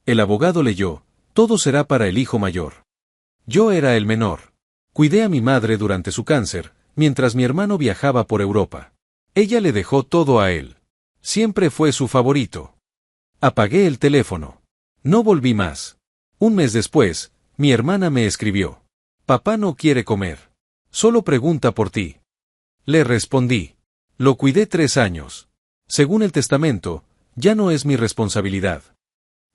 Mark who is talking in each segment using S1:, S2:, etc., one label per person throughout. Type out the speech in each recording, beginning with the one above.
S1: El abogado leyó: todo será para el hijo mayor. Yo era el menor. Cuidé a mi madre durante su cáncer, mientras mi hermano viajaba por Europa. Ella le dejó todo a él. Siempre fue su favorito. Apagué el teléfono. No volví más. Un mes después, mi hermana me escribió: papá no quiere comer. Solo pregunta por ti. Le respondí: lo cuidé 3 años. Según el testamento, ya no es mi responsabilidad.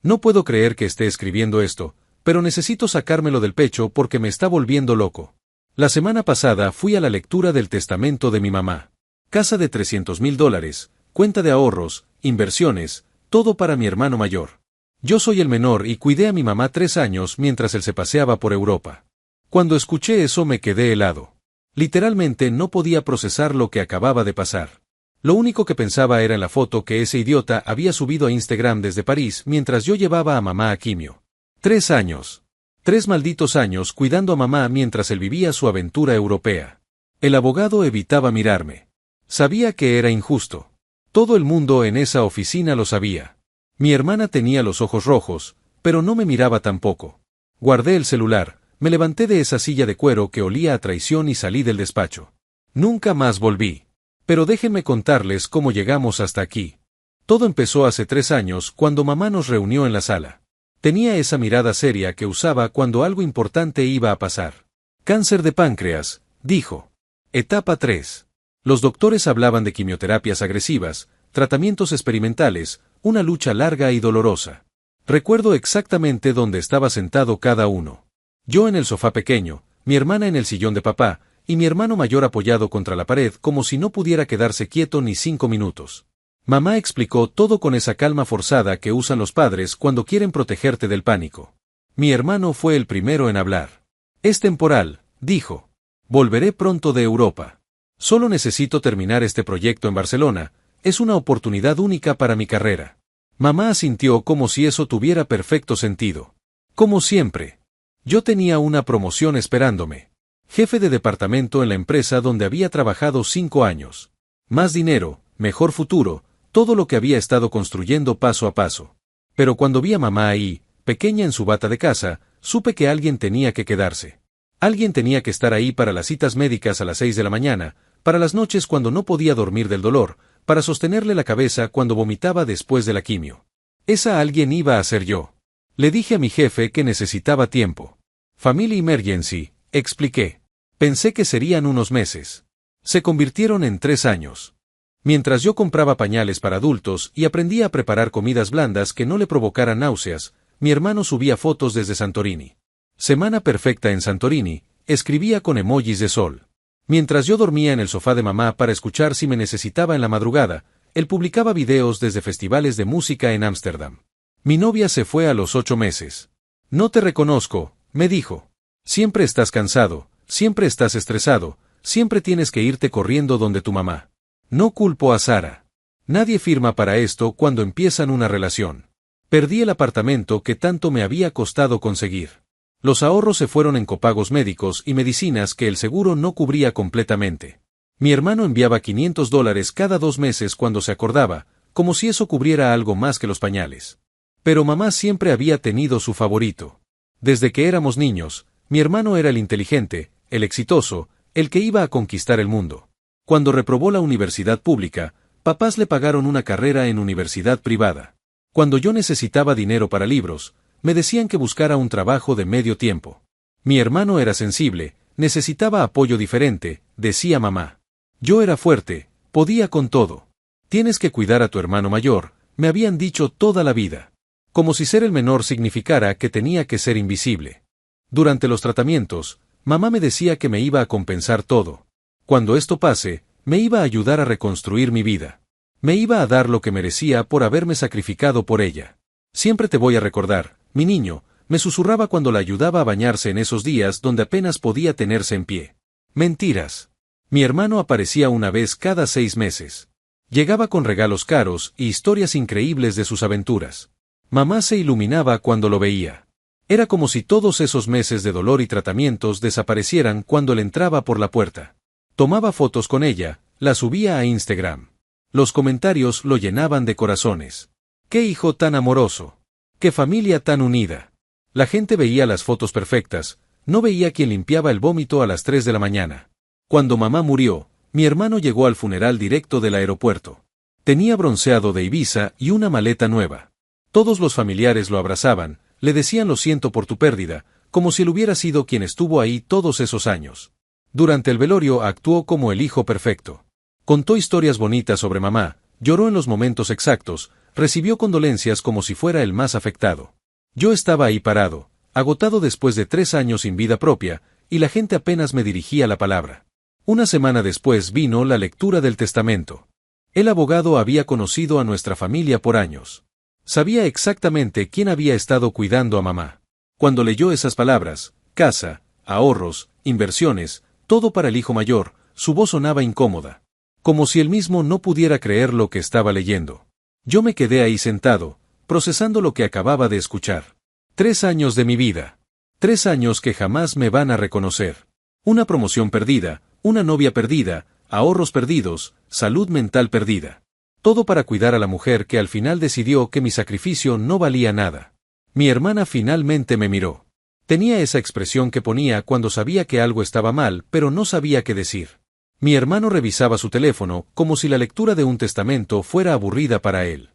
S1: No puedo creer que esté escribiendo esto, pero necesito sacármelo del pecho porque me está volviendo loco. La semana pasada fui a la lectura del testamento de mi mamá. Casa de $300,000, cuenta de ahorros, inversiones, todo para mi hermano mayor. Yo soy el menor y cuidé a mi mamá 3 años mientras él se paseaba por Europa. Cuando escuché eso me quedé helado. Literalmente no podía procesar lo que acababa de pasar. Lo único que pensaba era en la foto que ese idiota había subido a Instagram desde París mientras yo llevaba a mamá a quimio. 3 años. 3 malditos años cuidando a mamá mientras él vivía su aventura europea. El abogado evitaba mirarme. Sabía que era injusto. Todo el mundo en esa oficina lo sabía. Mi hermana tenía los ojos rojos, pero no me miraba tampoco. Guardé el celular, me levanté de esa silla de cuero que olía a traición y salí del despacho. Nunca más volví. Pero déjenme contarles cómo llegamos hasta aquí. Todo empezó hace 3 años cuando mamá nos reunió en la sala. Tenía esa mirada seria que usaba cuando algo importante iba a pasar. Cáncer de páncreas, dijo. Etapa 3. Los doctores hablaban de quimioterapias agresivas, tratamientos experimentales, una lucha larga y dolorosa. Recuerdo exactamente dónde estaba sentado cada uno. Yo en el sofá pequeño, mi hermana en el sillón de papá, y mi hermano mayor apoyado contra la pared como si no pudiera quedarse quieto ni 5 minutos. Mamá explicó todo con esa calma forzada que usan los padres cuando quieren protegerte del pánico. Mi hermano fue el primero en hablar. Es temporal, dijo. Volveré pronto de Europa. Solo necesito terminar este proyecto en Barcelona, es una oportunidad única para mi carrera. Mamá asintió como si eso tuviera perfecto sentido. Como siempre. Yo tenía una promoción esperándome. Jefe de departamento en la empresa donde había trabajado 5 años. Más dinero, mejor futuro, todo lo que había estado construyendo paso a paso. Pero cuando vi a mamá ahí, pequeña en su bata de casa, supe que alguien tenía que quedarse. Alguien tenía que estar ahí para las citas médicas a las 6 de la mañana, para las noches cuando no podía dormir del dolor, para sostenerle la cabeza cuando vomitaba después de la quimio. Esa alguien iba a ser yo. Le dije a mi jefe que necesitaba tiempo. Family emergency, expliqué. Pensé que serían unos meses. Se convirtieron en 3 años. Mientras yo compraba pañales para adultos y aprendía a preparar comidas blandas que no le provocaran náuseas, mi hermano subía fotos desde Santorini. Semana perfecta en Santorini, escribía con emojis de sol. Mientras yo dormía en el sofá de mamá para escuchar si me necesitaba en la madrugada, él publicaba videos desde festivales de música en Ámsterdam. Mi novia se fue a los 8 meses. No te reconozco, me dijo. Siempre estás cansado, siempre estás estresado, siempre tienes que irte corriendo donde tu mamá. No culpo a Sara. Nadie firma para esto cuando empiezan una relación. Perdí el apartamento que tanto me había costado conseguir. Los ahorros se fueron en copagos médicos y medicinas que el seguro no cubría completamente. Mi hermano enviaba $500 cada 2 meses cuando se acordaba, como si eso cubriera algo más que los pañales. Pero mamá siempre había tenido su favorito. Desde que éramos niños, mi hermano era el inteligente, el exitoso, el que iba a conquistar el mundo. Cuando reprobó la universidad pública, papás le pagaron una carrera en universidad privada. Cuando yo necesitaba dinero para libros, me decían que buscara un trabajo de medio tiempo. Mi hermano era sensible, necesitaba apoyo diferente, decía mamá. Yo era fuerte, podía con todo. Tienes que cuidar a tu hermano mayor, me habían dicho toda la vida. Como si ser el menor significara que tenía que ser invisible. Durante los tratamientos, mamá me decía que me iba a compensar todo. Cuando esto pase, me iba a ayudar a reconstruir mi vida. Me iba a dar lo que merecía por haberme sacrificado por ella. Siempre te voy a recordar, mi niño, me susurraba cuando la ayudaba a bañarse en esos días donde apenas podía tenerse en pie. Mentiras. Mi hermano aparecía una vez cada 6 meses. Llegaba con regalos caros y historias increíbles de sus aventuras. Mamá se iluminaba cuando lo veía. Era como si todos esos meses de dolor y tratamientos desaparecieran cuando él entraba por la puerta. Tomaba fotos con ella, las subía a Instagram. Los comentarios lo llenaban de corazones. ¡Qué hijo tan amoroso! ¡Qué familia tan unida! La gente veía las fotos perfectas, no veía quien limpiaba el vómito a las 3 de la mañana. Cuando mamá murió, mi hermano llegó al funeral directo del aeropuerto. Tenía bronceado de Ibiza y una maleta nueva. Todos los familiares lo abrazaban, le decían lo siento por tu pérdida, como si él hubiera sido quien estuvo ahí todos esos años. Durante el velorio actuó como el hijo perfecto. Contó historias bonitas sobre mamá, lloró en los momentos exactos, recibió condolencias como si fuera el más afectado. Yo estaba ahí parado, agotado después de 3 años sin vida propia, y la gente apenas me dirigía la palabra. Una semana después vino la lectura del testamento. El abogado había conocido a nuestra familia por años. Sabía exactamente quién había estado cuidando a mamá. Cuando leyó esas palabras, casa, ahorros, inversiones, todo para el hijo mayor, su voz sonaba incómoda. Como si él mismo no pudiera creer lo que estaba leyendo. Yo me quedé ahí sentado, procesando lo que acababa de escuchar. 3 años de mi vida. 3 años que jamás me van a reconocer. Una promoción perdida, una novia perdida, ahorros perdidos, salud mental perdida. Todo para cuidar a la mujer que al final decidió que mi sacrificio no valía nada. Mi hermana finalmente me miró. Tenía esa expresión que ponía cuando sabía que algo estaba mal, pero no sabía qué decir. Mi hermano revisaba su teléfono, como si la lectura de un testamento fuera aburrida para él.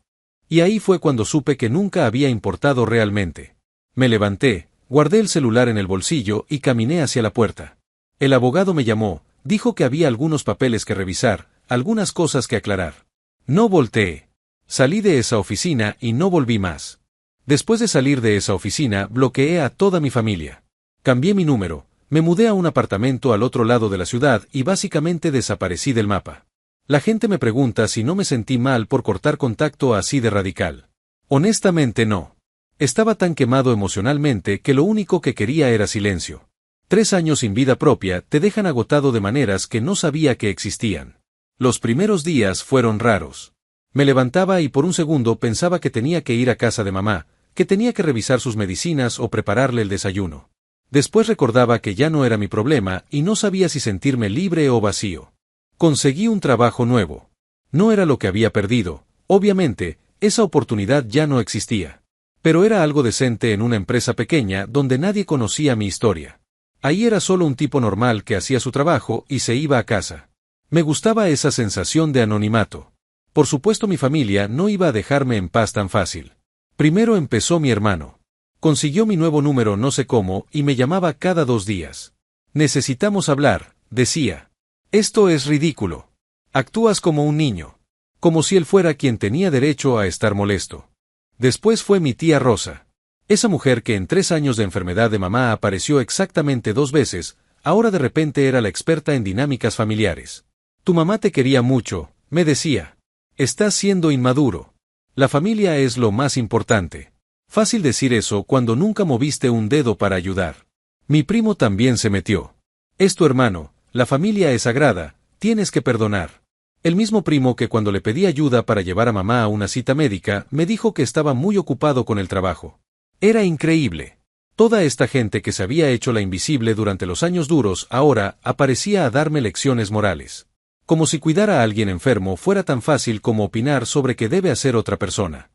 S1: Y ahí fue cuando supe que nunca había importado realmente. Me levanté, guardé el celular en el bolsillo y caminé hacia la puerta. El abogado me llamó, dijo que había algunos papeles que revisar, algunas cosas que aclarar. No volteé. Salí de esa oficina y no volví más. Después de salir de esa oficina, bloqueé a toda mi familia. Cambié mi número, me mudé a un apartamento al otro lado de la ciudad y básicamente desaparecí del mapa. La gente me pregunta si no me sentí mal por cortar contacto así de radical. Honestamente no. Estaba tan quemado emocionalmente que lo único que quería era silencio. 3 años sin vida propia te dejan agotado de maneras que no sabía que existían. Los primeros días fueron raros. Me levantaba y por un segundo pensaba que tenía que ir a casa de mamá, que tenía que revisar sus medicinas o prepararle el desayuno. Después recordaba que ya no era mi problema y no sabía si sentirme libre o vacío. Conseguí un trabajo nuevo. No era lo que había perdido, obviamente, esa oportunidad ya no existía. Pero era algo decente en una empresa pequeña donde nadie conocía mi historia. Ahí era solo un tipo normal que hacía su trabajo y se iba a casa. Me gustaba esa sensación de anonimato. Por supuesto mi familia no iba a dejarme en paz tan fácil. Primero empezó mi hermano. Consiguió mi nuevo número no sé cómo y me llamaba cada 2 días. Necesitamos hablar, decía. Esto es ridículo. Actúas como un niño. Como si él fuera quien tenía derecho a estar molesto. Después fue mi tía Rosa. Esa mujer que en 3 años de enfermedad de mamá apareció exactamente 2 veces, ahora de repente era la experta en dinámicas familiares. Tu mamá te quería mucho, me decía. Estás siendo inmaduro. La familia es lo más importante. Fácil decir eso cuando nunca moviste un dedo para ayudar. Mi primo también se metió. Es tu hermano, la familia es sagrada, tienes que perdonar. El mismo primo que cuando le pedí ayuda para llevar a mamá a una cita médica, me dijo que estaba muy ocupado con el trabajo. Era increíble. Toda esta gente que se había hecho la invisible durante los años duros ahora aparecía a darme lecciones morales. Como si cuidar a alguien enfermo fuera tan fácil como opinar sobre qué debe hacer otra persona.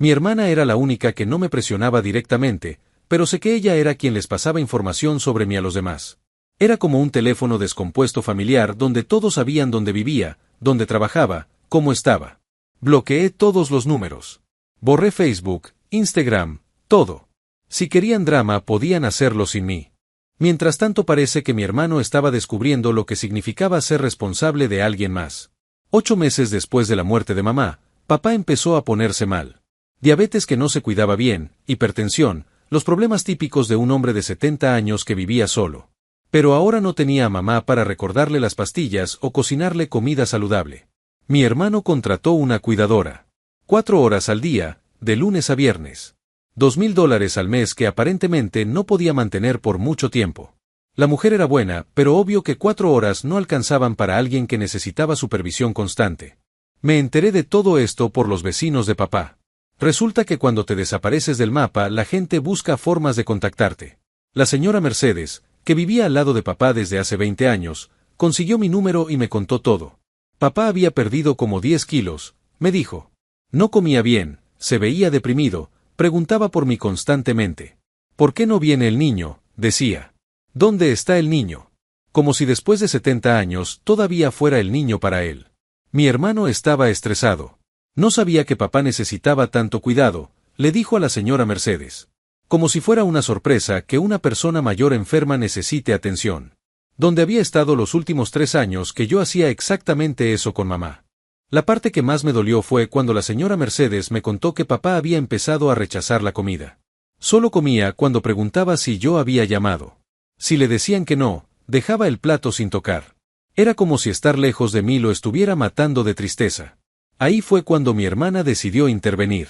S1: Mi hermana era la única que no me presionaba directamente, pero sé que ella era quien les pasaba información sobre mí a los demás. Era como un teléfono descompuesto familiar donde todos sabían dónde vivía, dónde trabajaba, cómo estaba. Bloqueé todos los números. Borré Facebook, Instagram, todo. Si querían drama podían hacerlo sin mí. Mientras tanto parece que mi hermano estaba descubriendo lo que significaba ser responsable de alguien más. 8 meses después de la muerte de mamá, papá empezó a ponerse mal. Diabetes que no se cuidaba bien, hipertensión, los problemas típicos de un hombre de 70 años que vivía solo. Pero ahora no tenía a mamá para recordarle las pastillas o cocinarle comida saludable. Mi hermano contrató una cuidadora. 4 horas al día, de lunes a viernes. $2,000 al mes que aparentemente no podía mantener por mucho tiempo. La mujer era buena, pero obvio que 4 horas no alcanzaban para alguien que necesitaba supervisión constante. Me enteré de todo esto por los vecinos de papá. Resulta que cuando te desapareces del mapa la gente busca formas de contactarte. La señora Mercedes, que vivía al lado de papá desde hace 20 años, consiguió mi número y me contó todo. Papá había perdido como 10 kilos, me dijo. No comía bien, se veía deprimido, Preguntaba por mí constantemente. ¿Por qué no viene el niño?, decía. ¿Dónde está el niño? Como si después de 70 años todavía fuera el niño para él. Mi hermano estaba estresado. No sabía que papá necesitaba tanto cuidado, le dijo a la señora Mercedes. Como si fuera una sorpresa que una persona mayor enferma necesite atención. Donde había estado los últimos 3 años que yo hacía exactamente eso con mamá. La parte que más me dolió fue cuando la señora Mercedes me contó que papá había empezado a rechazar la comida. Solo comía cuando preguntaba si yo había llamado. Si le decían que no, dejaba el plato sin tocar. Era como si estar lejos de mí lo estuviera matando de tristeza. Ahí fue cuando mi hermana decidió intervenir.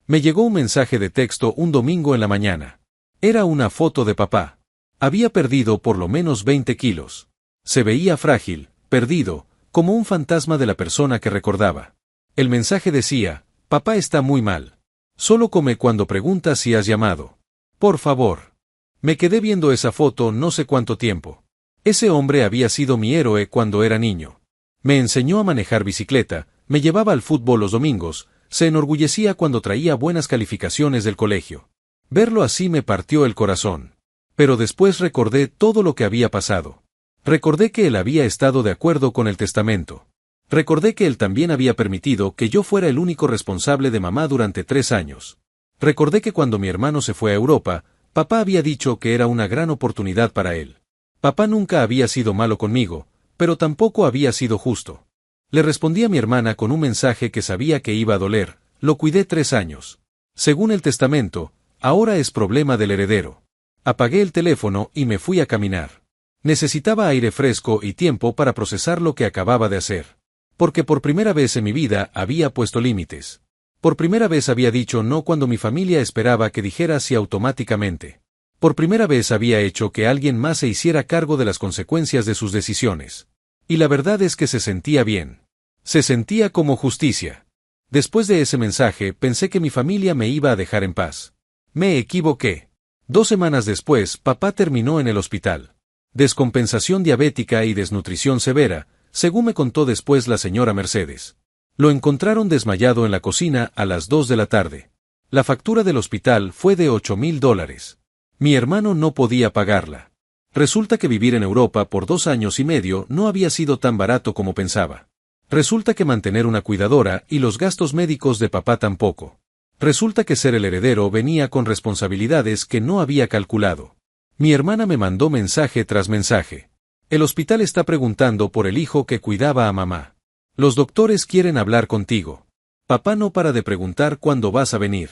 S1: Me llegó un mensaje de texto un domingo en la mañana. Era una foto de papá. Había perdido por lo menos 20 kilos. Se veía frágil, perdido, como un fantasma de la persona que recordaba. El mensaje decía: papá está muy mal. Solo come cuando pregunta si has llamado. Por favor. Me quedé viendo esa foto no sé cuánto tiempo. Ese hombre había sido mi héroe cuando era niño. Me enseñó a manejar bicicleta, me llevaba al fútbol los domingos, se enorgullecía cuando traía buenas calificaciones del colegio. Verlo así me partió el corazón. Pero después recordé todo lo que había pasado. Recordé que él había estado de acuerdo con el testamento. Recordé que él también había permitido que yo fuera el único responsable de mamá durante 3 años. Recordé que cuando mi hermano se fue a Europa, papá había dicho que era una gran oportunidad para él. Papá nunca había sido malo conmigo, pero tampoco había sido justo. Le respondí a mi hermana con un mensaje que sabía que iba a doler: lo cuidé 3 años. Según el testamento, ahora es problema del heredero. Apagué el teléfono y me fui a caminar. Necesitaba aire fresco y tiempo para procesar lo que acababa de hacer. Porque por primera vez en mi vida había puesto límites. Por primera vez había dicho no cuando mi familia esperaba que dijera sí automáticamente. Por primera vez había hecho que alguien más se hiciera cargo de las consecuencias de sus decisiones. Y la verdad es que se sentía bien. Se sentía como justicia. Después de ese mensaje pensé que mi familia me iba a dejar en paz. Me equivoqué. 2 semanas después, papá terminó en el hospital. Descompensación diabética y desnutrición severa, según me contó después la señora Mercedes. Lo encontraron desmayado en la cocina a las 2 de la tarde. La factura del hospital fue de $8,000. Mi hermano no podía pagarla. Resulta que vivir en Europa por 2 años y medio no había sido tan barato como pensaba. Resulta que mantener una cuidadora y los gastos médicos de papá tampoco. Resulta que ser el heredero venía con responsabilidades que no había calculado. Mi hermana me mandó mensaje tras mensaje. El hospital está preguntando por el hijo que cuidaba a mamá. Los doctores quieren hablar contigo. Papá no para de preguntar cuándo vas a venir.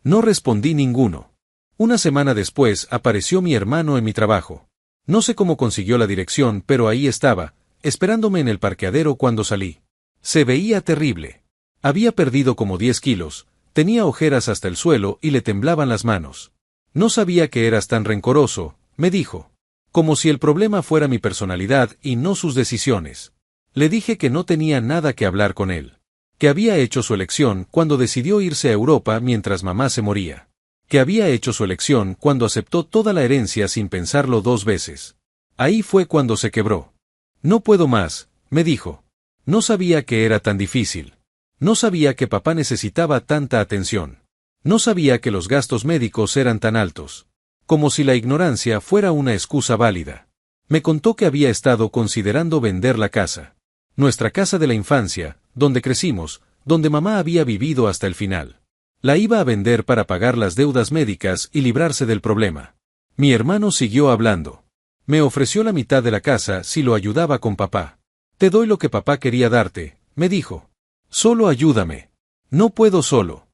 S1: No respondí ninguno. Una semana después apareció mi hermano en mi trabajo. No sé cómo consiguió la dirección, pero ahí estaba, esperándome en el parqueadero cuando salí. Se veía terrible. Había perdido como 10 kilos, tenía ojeras hasta el suelo y le temblaban las manos. No sabía que eras tan rencoroso, me dijo. Como si el problema fuera mi personalidad y no sus decisiones. Le dije que no tenía nada que hablar con él. Que había hecho su elección cuando decidió irse a Europa mientras mamá se moría. Que había hecho su elección cuando aceptó toda la herencia sin pensarlo 2 veces. Ahí fue cuando se quebró. No puedo más, me dijo. No sabía que era tan difícil. No sabía que papá necesitaba tanta atención. No sabía que los gastos médicos eran tan altos. Como si la ignorancia fuera una excusa válida. Me contó que había estado considerando vender la casa. Nuestra casa de la infancia, donde crecimos, donde mamá había vivido hasta el final. La iba a vender para pagar las deudas médicas y librarse del problema. Mi hermano siguió hablando. Me ofreció la mitad de la casa si lo ayudaba con papá. Te doy lo que papá quería darte, me dijo. Solo ayúdame. No puedo solo.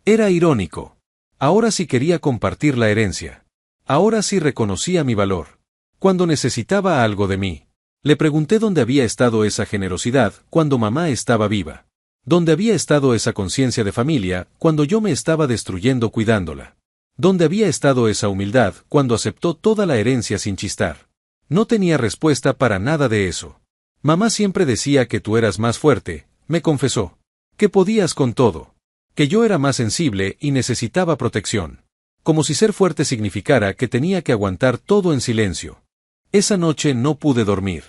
S1: Era irónico. Ahora sí quería compartir la herencia. Ahora sí reconocía mi valor. Cuando necesitaba algo de mí. Le pregunté dónde había estado esa generosidad cuando mamá estaba viva. ¿Dónde había estado esa conciencia de familia cuando yo me estaba destruyendo cuidándola? ¿Dónde había estado esa humildad cuando aceptó toda la herencia sin chistar? No tenía respuesta para nada de eso. Mamá siempre decía que tú eras más fuerte, me confesó. Que podías con todo. Que yo era más sensible y necesitaba protección. Como si ser fuerte significara que tenía que aguantar todo en silencio. Esa noche no pude dormir.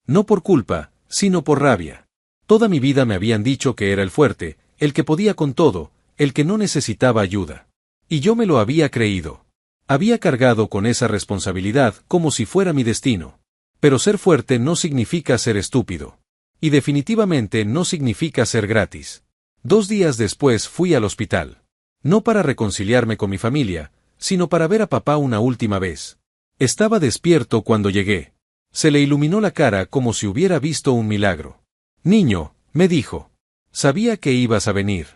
S1: No por culpa, sino por rabia. Toda mi vida me habían dicho que era el fuerte, el que podía con todo, el que no necesitaba ayuda. Y yo me lo había creído. Había cargado con esa responsabilidad como si fuera mi destino. Pero ser fuerte no significa ser estúpido. Y definitivamente no significa ser gratis. 2 días después fui al hospital. No para reconciliarme con mi familia, sino para ver a papá una última vez. Estaba despierto cuando llegué. Se le iluminó la cara como si hubiera visto un milagro. Niño, me dijo. Sabía que ibas a venir.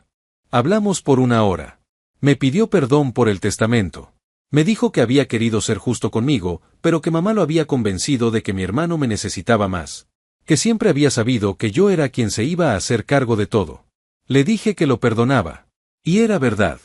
S1: Hablamos por 1 hora. Me pidió perdón por el testamento. Me dijo que había querido ser justo conmigo, pero que mamá lo había convencido de que mi hermano me necesitaba más. Que siempre había sabido que yo era quien se iba a hacer cargo de todo. Le dije que lo perdonaba. Y era verdad.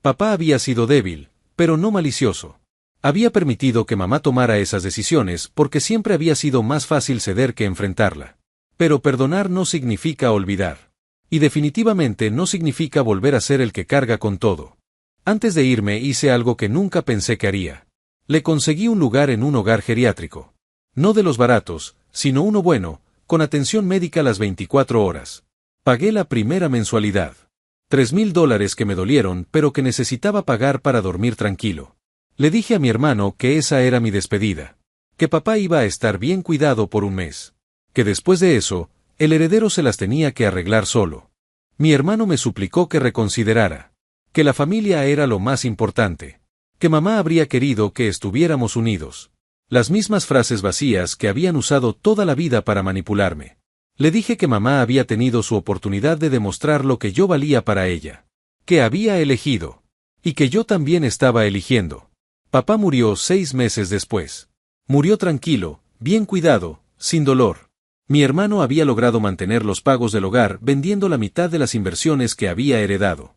S1: Papá había sido débil, pero no malicioso. Había permitido que mamá tomara esas decisiones porque siempre había sido más fácil ceder que enfrentarla. Pero perdonar no significa olvidar. Y definitivamente no significa volver a ser el que carga con todo. Antes de irme hice algo que nunca pensé que haría. Le conseguí un lugar en un hogar geriátrico. No de los baratos, sino uno bueno, con atención médica las 24 horas. Pagué la primera mensualidad. $3,000 que me dolieron, pero que necesitaba pagar para dormir tranquilo. Le dije a mi hermano que esa era mi despedida. Que papá iba a estar bien cuidado por 1 mes. Que después de eso, el heredero se las tenía que arreglar solo. Mi hermano me suplicó que reconsiderara. Que la familia era lo más importante. Que mamá habría querido que estuviéramos unidos. Las mismas frases vacías que habían usado toda la vida para manipularme. Le dije que mamá había tenido su oportunidad de demostrar lo que yo valía para ella. Que había elegido. Y que yo también estaba eligiendo. Papá murió 6 meses después. Murió tranquilo, bien cuidado, sin dolor. Mi hermano había logrado mantener los pagos del hogar vendiendo la mitad de las inversiones que había heredado.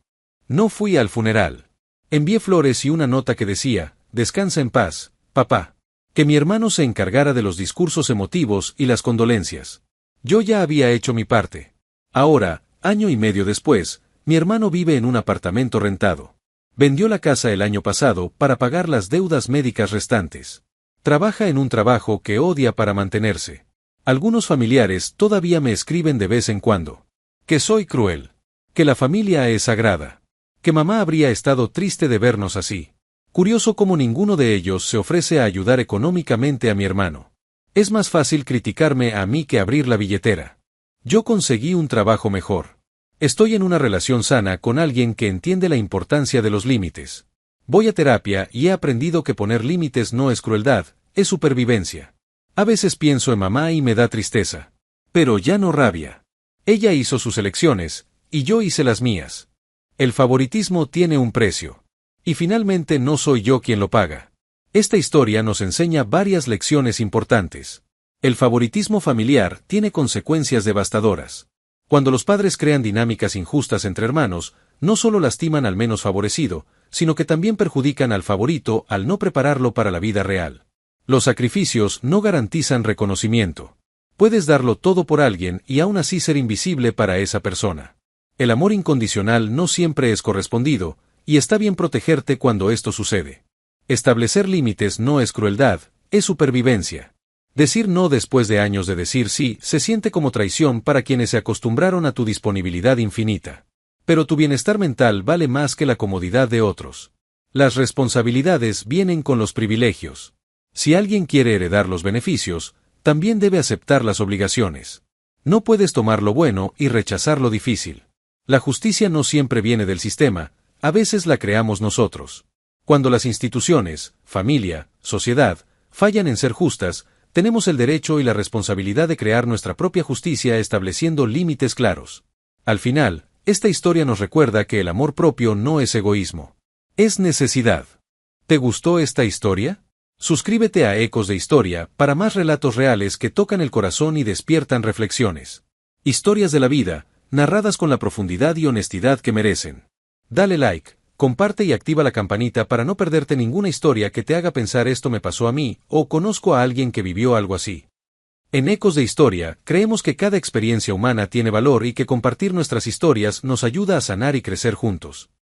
S1: No fui al funeral. Envié flores y una nota que decía, «Descansa en paz, papá». Que mi hermano se encargara de los discursos emotivos y las condolencias. Yo ya había hecho mi parte. Ahora, 1 año y medio después, mi hermano vive en un apartamento rentado. Vendió la casa el año pasado para pagar las deudas médicas restantes. Trabaja en un trabajo que odia para mantenerse. Algunos familiares todavía me escriben de vez en cuando. Que soy cruel. Que la familia es sagrada. Que mamá habría estado triste de vernos así. Curioso cómo ninguno de ellos se ofrece a ayudar económicamente a mi hermano. Es más fácil criticarme a mí que abrir la billetera. Yo conseguí un trabajo mejor. Estoy en una relación sana con alguien que entiende la importancia de los límites. Voy a terapia y he aprendido que poner límites no es crueldad, es supervivencia. A veces pienso en mamá y me da tristeza. Pero ya no rabia. Ella hizo sus elecciones, y yo hice las mías. El favoritismo tiene un precio. Y finalmente no soy yo quien lo paga. Esta historia nos enseña varias lecciones importantes. El favoritismo familiar tiene consecuencias devastadoras. Cuando los padres crean dinámicas injustas entre hermanos, no solo lastiman al menos favorecido, sino que también perjudican al favorito al no prepararlo para la vida real. Los sacrificios no garantizan reconocimiento. Puedes darlo todo por alguien y aún así ser invisible para esa persona. El amor incondicional no siempre es correspondido, y está bien protegerte cuando esto sucede. Establecer límites no es crueldad, es supervivencia. Decir no después de años de decir sí se siente como traición para quienes se acostumbraron a tu disponibilidad infinita. Pero tu bienestar mental vale más que la comodidad de otros. Las responsabilidades vienen con los privilegios. Si alguien quiere heredar los beneficios, también debe aceptar las obligaciones. No puedes tomar lo bueno y rechazar lo difícil. La justicia no siempre viene del sistema, a veces la creamos nosotros. Cuando las instituciones, familia, sociedad, fallan en ser justas, tenemos el derecho y la responsabilidad de crear nuestra propia justicia estableciendo límites claros. Al final, esta historia nos recuerda que el amor propio no es egoísmo. Es necesidad. ¿Te gustó esta historia? Suscríbete a Ecos de Historia para más relatos reales que tocan el corazón y despiertan reflexiones. Historias de la vida, narradas con la profundidad y honestidad que merecen. Dale like, comparte y activa la campanita para no perderte ninguna historia que te haga pensar esto me pasó a mí, o conozco a alguien que vivió algo así. En Ecos de Historia, creemos que cada experiencia humana tiene valor y que compartir nuestras historias nos ayuda a sanar y crecer juntos.